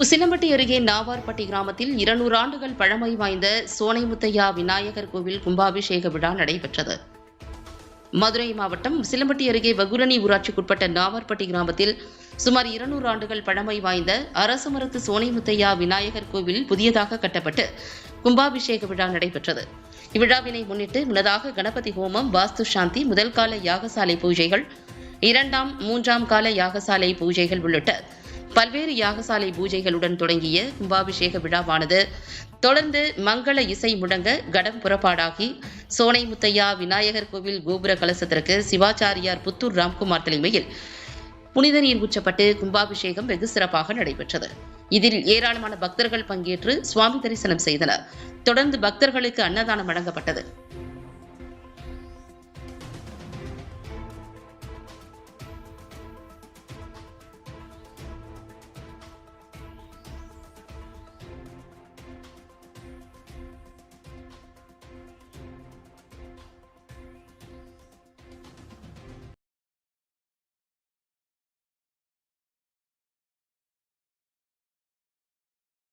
உசிலம்பட்டி அருகே நாவார்பட்டி கிராமத்தில் 200 ஆண்டுகள் பழமை வாய்ந்த சோனைமுத்தையா விநாயகர் கோவில் கும்பாபிஷேக விழா நடைபெற்றது. மதுரை மாவட்டம் உசிலம்பட்டி அருகே வகுரணி ஊராட்சிக்குட்பட்ட நாவார்பட்டி கிராமத்தில் சுமார் 200 ஆண்டுகள் பழமை வாய்ந்த அரசமரத்து சோனைமுத்தையா விநாயகர் கோவில் புதியதாக கட்டப்பட்டு கும்பாபிஷேக விழா நடைபெற்றது. இவ்விழாவினை முன்னிட்டு முன்னதாக கணபதி ஹோமம், வாஸ்து சாந்தி, முதல் கால யாகசாலை பூஜைகள், 2ஆம், 3ஆம் கால யாகசாலை பூஜைகள் உள்ளிட்ட பல்வேறு யாகசாலை பூஜைகளுடன் தொடங்கிய கும்பாபிஷேக விழாவானது தொடர்ந்து மங்கள இசை முழங்க கடம் புறப்பாடாகி சோனைமுத்தையா விநாயகர் கோவில் கோபுர கலசத்திற்கு சிவாச்சாரியார் புத்தூர் ராம்குமார் தலைமையில் புனித நீர் ஊற்றப்பட்டு கும்பாபிஷேகம் வெகு சிறப்பாக நடைபெற்றது. இதில் ஏராளமான பக்தர்கள் பங்கேற்று சுவாமி தரிசனம் செய்தனர். தொடர்ந்து பக்தர்களுக்கு அன்னதானம் வழங்கப்பட்டது.